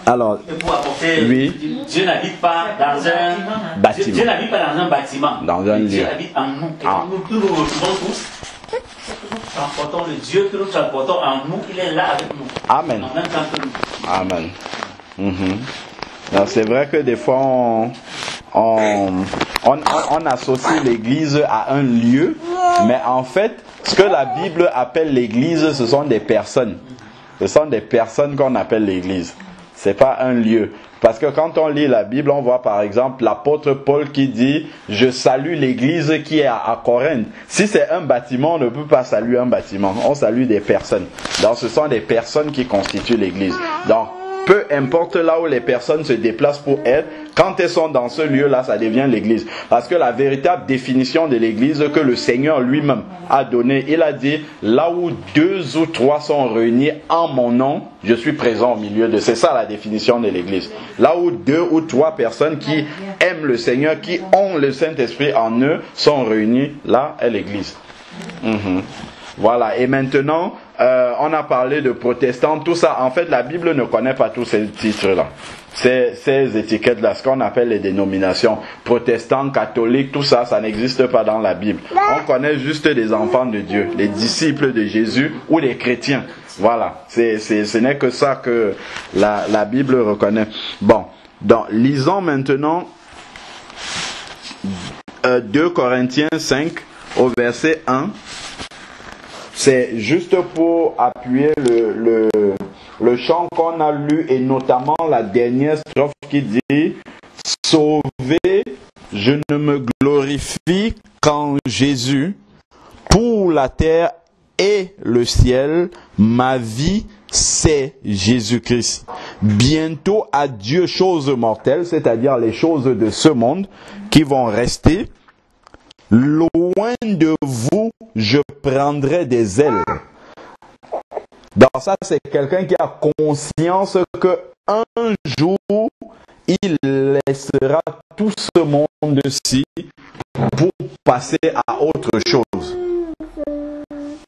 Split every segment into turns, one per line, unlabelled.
Alors,
pour apporter,
oui.
Dieu n'habite pas dans un
bâtiment.
Dieu n'habite pas dans un bâtiment.
Dans un lieu.
Dieu habite en nous. Et nous nous retrouvons tous. Transportons le Dieu que nous transportons en nous, il est là avec nous.
Amen.
En même temps que nous.
Amen. Alors, c'est vrai que des fois on associe l'église à un lieu, mais en fait, ce que la Bible appelle l'église, ce sont des personnes. Ce sont des personnes qu'on appelle l'église. C'est pas un lieu. Parce que quand on lit la Bible, on voit par exemple l'apôtre Paul qui dit « Je salue l'église qui est à Corinthe ». Si c'est un bâtiment, on ne peut pas saluer un bâtiment. On salue des personnes. Donc ce sont des personnes qui constituent l'église. Donc peu importe là où les personnes se déplacent pour être, quand elles sont dans ce lieu-là, ça devient l'église. Parce que la véritable définition de l'église que le Seigneur lui-même a donnée, il a dit, là où 2 ou 3 sont réunis en mon nom, je suis présent au milieu d'eux. C'est ça la définition de l'église. Là où 2 ou 3 personnes qui aiment le Seigneur, qui ont le Saint-Esprit en eux, sont réunis, là est l'église. Voilà, et maintenant, on a parlé de protestants, tout ça. En fait, la Bible ne connaît pas tous ces titres-là. Ces étiquettes-là, ce qu'on appelle les dénominations, protestants, catholiques, tout ça, ça n'existe pas dans la Bible. On connaît juste des enfants de Dieu, les disciples de Jésus ou les chrétiens. Voilà, ce n'est que ça que la Bible reconnaît. Bon, donc, lisons maintenant 2 Corinthiens 5 au verset 1. C'est juste pour appuyer le chant qu'on a lu et notamment la dernière strophe qui dit « Sauvé, je ne me glorifie qu'en Jésus, pour la terre et le ciel, ma vie c'est Jésus-Christ. Bientôt adieu choses mortelles, c'est-à-dire les choses de ce monde qui vont rester. Loin de vous, je prendrai des ailes. » Dans ça, c'est quelqu'un qui a conscience que un jour, il laissera tout ce monde-ci pour passer à autre chose.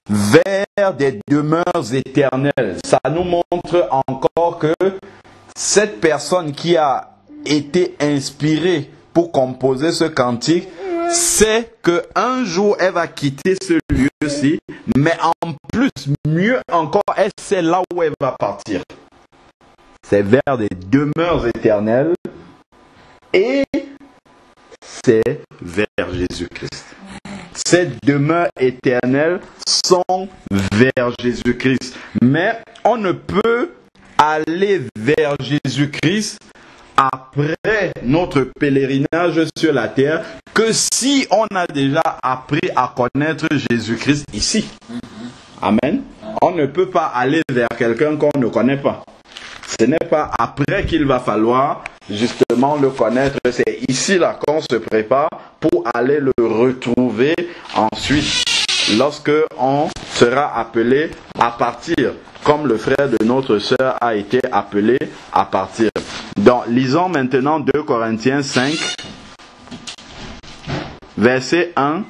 Vers des demeures éternelles. Ça nous montre encore que cette personne qui a été inspirée pour composer ce cantique, c'est qu'un jour, elle va quitter ce lieu-ci, mais en plus, mieux encore, elle sait là où elle va partir. C'est vers des demeures éternelles et c'est vers Jésus-Christ. Ces demeures éternelles sont vers Jésus-Christ. Mais on ne peut aller vers Jésus-Christ après notre pèlerinage sur la terre que si on a déjà appris à connaître Jésus-Christ ici. Amen. On ne peut pas aller vers quelqu'un qu'on ne connaît pas. Ce n'est pas après qu'il va falloir justement le connaître. C'est ici là qu'on se prépare pour aller le retrouver ensuite lorsque on sera appelé à partir, comme le frère de notre sœur a été appelé à partir. Donc, lisons maintenant 2 Corinthiens 5, verset 1.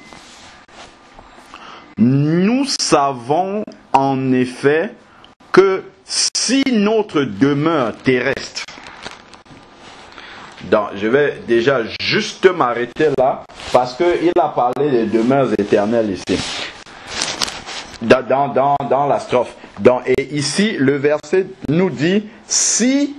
Nous savons en effet que si notre demeure terrestre, donc je vais déjà juste m'arrêter là, parce qu'il a parlé des demeures éternelles ici, dans la strophe. Donc, et ici, le verset nous dit, si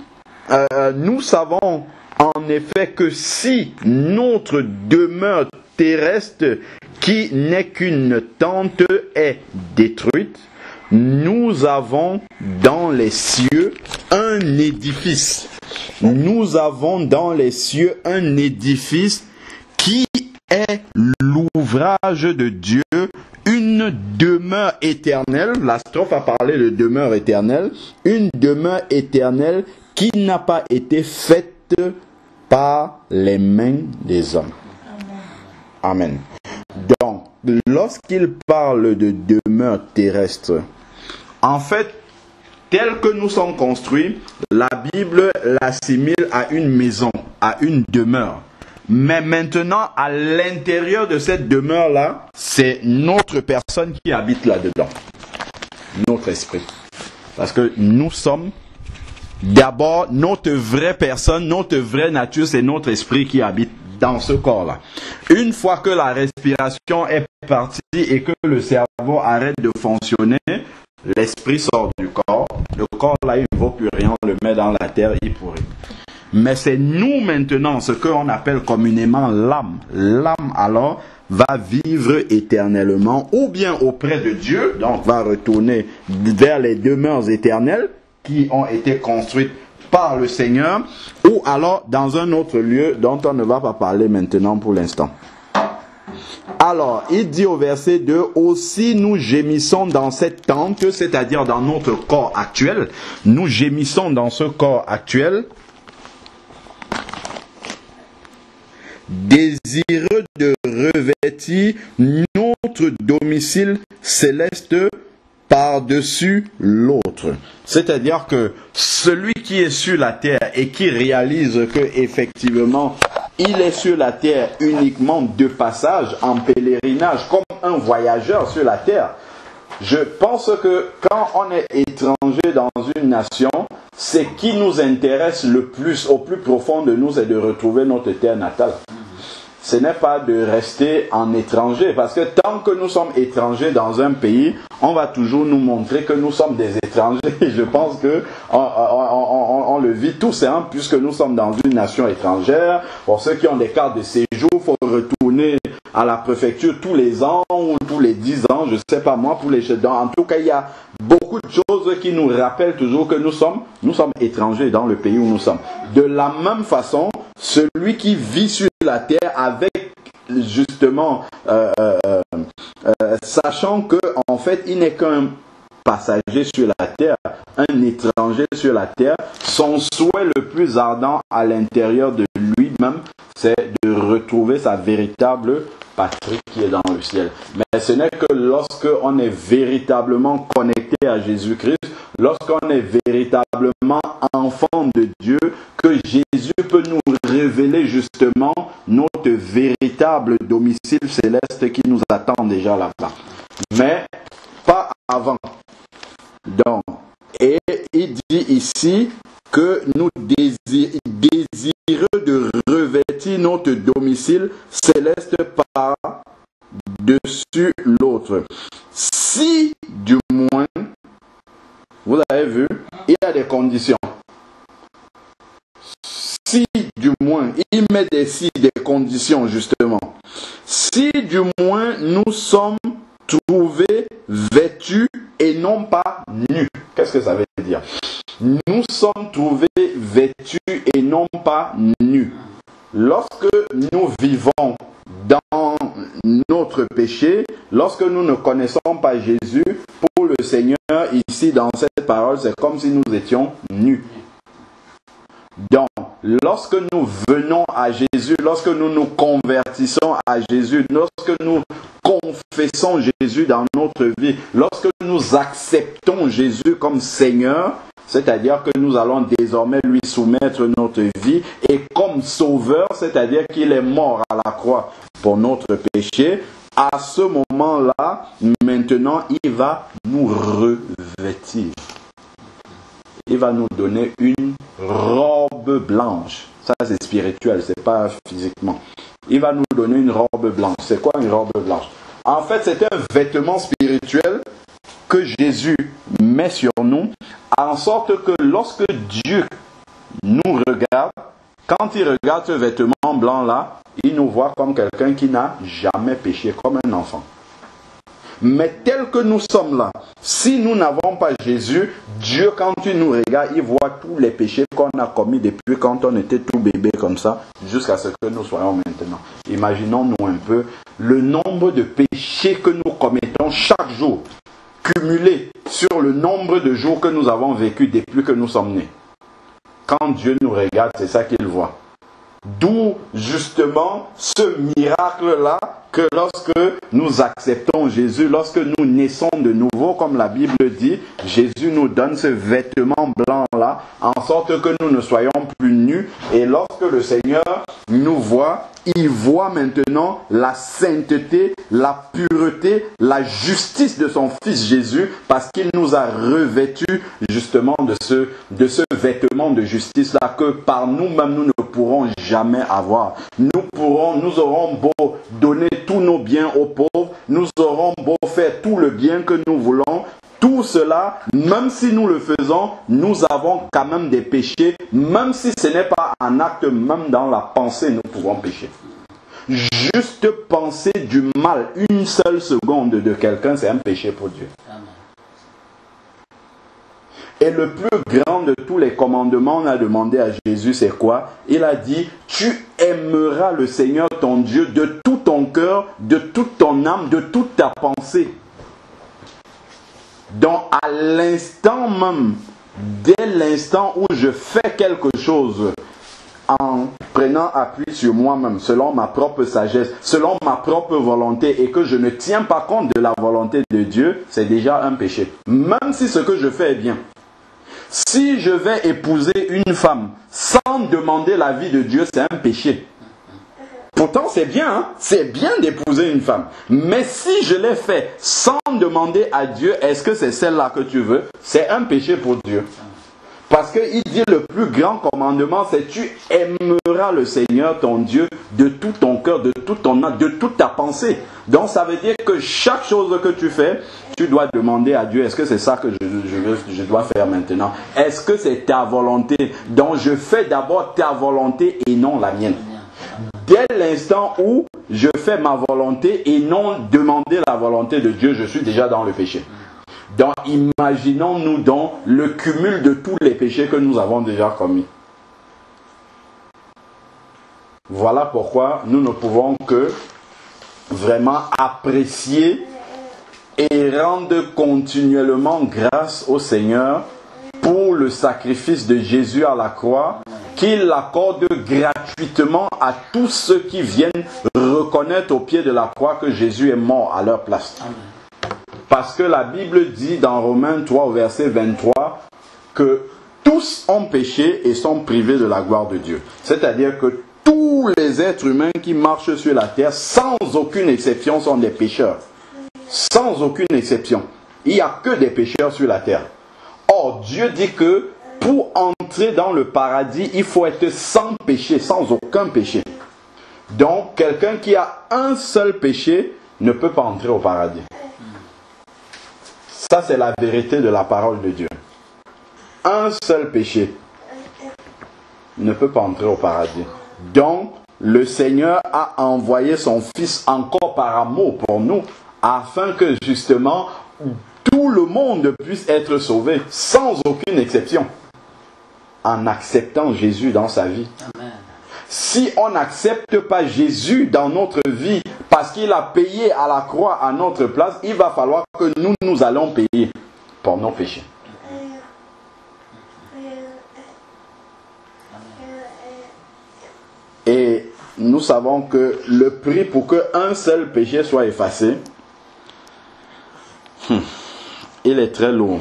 nous savons en effet que si notre demeure terrestre, qui n'est qu'une tente, est détruite, nous avons dans les cieux un édifice. Nous avons dans les cieux un édifice qui est l'ouvrage de Dieu, une demeure éternelle. La strophe a parlé de demeure éternelle. Une demeure éternelle qui n'a pas été faite par les mains des hommes. Amen. Donc, lorsqu'il parle de demeure terrestre, en fait, tel que nous sommes construits, la Bible l'assimile à une maison, à une demeure. Mais maintenant, à l'intérieur de cette demeure-là, c'est notre personne qui habite là-dedans. Notre esprit. Parce que nous sommes D'abord, notre vraie personne, notre vraie nature, c'est notre esprit qui habite dans ce corps-là. Une fois que la respiration est partie et que le cerveau arrête de fonctionner, l'esprit sort du corps. Le corps là, il ne vaut plus rien, on le met dans la terre, il pourrit. Mais c'est nous maintenant, ce qu'on appelle communément l'âme. L'âme alors va vivre éternellement, ou bien auprès de Dieu, donc va retourner vers les demeures éternelles qui ont été construites par le Seigneur, ou alors dans un autre lieu dont on ne va pas parler maintenant pour l'instant. Alors, il dit au verset 2, « Aussi nous gémissons dans cette tente, c'est-à-dire dans notre corps actuel, nous gémissons dans ce corps actuel, désireux de revêtir notre domicile céleste par-dessus l'autre. » C'est-à-dire que celui qui est sur la terre et qui réalise que effectivement il est sur la terre uniquement de passage, en pèlerinage, comme un voyageur sur la terre. Je pense que quand on est étranger dans une nation, ce qui nous intéresse le plus, au plus profond de nous, c'est de retrouver notre terre natale. Ce n'est pas de rester en étranger, parce que tant que nous sommes étrangers dans un pays, on va toujours nous montrer que nous sommes des étrangers. Je pense que on le vit tous, hein, puisque nous sommes dans une nation étrangère. Pour ceux qui ont des cartes de séjour, il faut retourner à la préfecture tous les ans ou tous les 10 ans, je ne sais pas moi, pour les chefs. En tout cas, il y a beaucoup de choses qui nous rappellent toujours que nous sommes étrangers dans le pays où nous sommes. De la même façon, celui qui vit sur la terre avec justement sachant que en fait il n'est qu'un passager sur la terre, un étranger sur la terre, son souhait le plus ardent à l'intérieur de lui-même, c'est de retrouver sa véritable patrie qui est dans le ciel. Mais ce n'est que lorsque on est véritablement connecté à Jésus-Christ, lorsqu'on est véritablement enfant de Dieu, que Jésus peut nous révéler justement notre véritable domicile céleste qui nous attend déjà là-bas. Mais pas avant. Donc, et il dit ici que nous désireux de revêtir notre domicile céleste par-dessus l'autre. Si du moins, vous avez vu, il y a des conditions. Si du moins, il met des conditions justement. Si du moins nous sommes trouvés vêtus et non pas nus. Qu'est-ce que ça veut dire? Nous sommes trouvés vêtus et non pas nus. Lorsque nous vivons dans notre péché, lorsque nous ne connaissons pas Jésus, pour le Seigneur, ici dans cette parole, c'est comme si nous étions nus. Donc, lorsque nous venons à Jésus, lorsque nous nous convertissons à Jésus, lorsque nous confessons Jésus dans notre vie, lorsque nous acceptons Jésus comme Seigneur, c'est-à-dire que nous allons désormais lui soumettre notre vie, et comme sauveur, c'est-à-dire qu'il est mort à la croix pour notre péché, à ce moment-là, maintenant, il va nous revêtir. Il va nous donner une robe blanche. Ça, c'est spirituel, c'est pas physiquement. Il va nous donner une robe blanche. C'est quoi une robe blanche? En fait, c'est un vêtement spirituel que Jésus met sur nous, en sorte que lorsque Dieu nous regarde, quand il regarde ce vêtement blanc-là, il nous voit comme quelqu'un qui n'a jamais péché, comme un enfant. Mais tel que nous sommes là, si nous n'avons pas Jésus, Dieu, quand il nous regarde, il voit tous les péchés qu'on a commis depuis quand on était tout bébé comme ça, jusqu'à ce que nous soyons maintenant. Imaginons-nous un peu le nombre de péchés que nous commettons chaque jour, cumulés sur le nombre de jours que nous avons vécu depuis que nous sommes nés. Quand Dieu nous regarde, c'est ça qu'il voit. D'où justement ce miracle-là que lorsque nous acceptons Jésus, lorsque nous naissons de nouveau, comme la Bible dit, Jésus nous donne ce vêtement blanc-là, en sorte que nous ne soyons plus nus. Et lorsque le Seigneur nous voit, il voit maintenant la sainteté, la pureté, la justice de son Fils Jésus, parce qu'il nous a revêtus justement de ce vêtement de justice-là que par nous-mêmes nous ne pourrons jamais avoir. Nous aurons beau donner tous nos biens aux pauvres, nous aurons beau faire tout le bien que nous voulons, tout cela, même si nous le faisons, nous avons quand même des péchés, même si ce n'est pas un acte, même dans la pensée, nous pouvons pécher. Juste penser du mal une seule seconde de quelqu'un, c'est un péché pour Dieu. Et le plus grand de tous les commandements, on a demandé à Jésus, c'est quoi? Il a dit, tu aimeras le Seigneur ton Dieu de tout ton cœur, de toute ton âme, de toute ta pensée. Donc à l'instant même, dès l'instant où je fais quelque chose, en prenant appui sur moi-même, selon ma propre sagesse, selon ma propre volonté, et que je ne tiens pas compte de la volonté de Dieu, c'est déjà un péché. Même si ce que je fais est bien. Si je vais épouser une femme sans demander l'avis de Dieu, c'est un péché. Pourtant, c'est bien, hein? C'est bien d'épouser une femme. Mais si je l'ai fait sans demander à Dieu, est-ce que c'est celle-là que tu veux? C'est un péché pour Dieu. Parce qu'il dit le plus grand commandement, c'est tu aimeras le Seigneur ton Dieu de tout ton cœur, de toute ton âme, de toute ta pensée. Donc ça veut dire que chaque chose que tu fais, tu dois demander à Dieu, est-ce que c'est ça que je dois faire maintenant? Est-ce que c'est ta volonté? Donc je fais d'abord ta volonté et non la mienne. Dès l'instant où je fais ma volonté et non demander la volonté de Dieu, je suis déjà dans le péché. Donc imaginons-nous donc le cumul de tous les péchés que nous avons déjà commis. Voilà pourquoi nous ne pouvons que vraiment apprécier et rendre continuellement grâce au Seigneur pour le sacrifice de Jésus à la croix, qu'il accorde gratuitement à tous ceux qui viennent reconnaître au pied de la croix que Jésus est mort à leur place. Amen. Parce que la Bible dit dans Romains 3 au verset 23 que tous ont péché et sont privés de la gloire de Dieu. C'est-à-dire que tous les êtres humains qui marchent sur la terre, sans aucune exception, sont des pécheurs. Sans aucune exception. Il n'y a que des pécheurs sur la terre. Or, Dieu dit que pour entrer dans le paradis, il faut être sans péché, sans aucun péché. Donc, quelqu'un qui a un seul péché ne peut pas entrer au paradis. Ça, c'est la vérité de la parole de Dieu. Un seul péché ne peut pas entrer au paradis. Donc, le Seigneur a envoyé son Fils encore par amour pour nous, afin que justement tout le monde puisse être sauvé, sans aucune exception, en acceptant Jésus dans sa vie. Amen. Si on n'accepte pas Jésus dans notre vie, parce qu'il a payé à la croix à notre place, il va falloir que nous allons payer pour nos péchés. Et nous savons que le prix pour qu'un seul péché soit effacé, il est très lourd.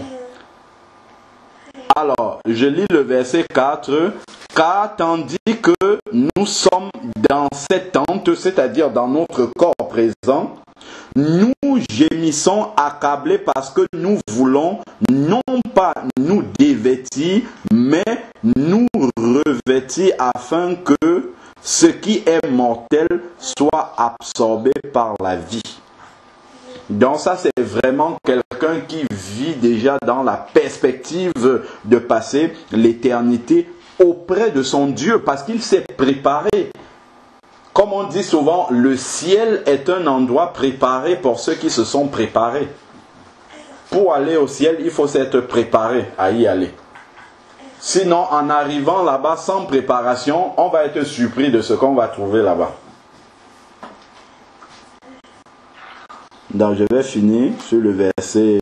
Alors, je lis le verset 4. Car tandis que nous sommes dans cette tente, c'est-à-dire dans notre corps présent, nous gémissons accablés parce que nous voulons non pas nous dévêtir, mais nous revêtir afin que ce qui est mortel soit absorbé par la vie. Donc ça, c'est vraiment quelqu'un qui vit déjà dans la perspective de passer l'éternité auprès de son Dieu, parce qu'il s'est préparé. Comme on dit souvent, le ciel est un endroit préparé pour ceux qui se sont préparés. Pour aller au ciel, il faut s'être préparé à y aller. Sinon, en arrivant là-bas sans préparation, on va être surpris de ce qu'on va trouver là-bas. Donc je vais finir sur le verset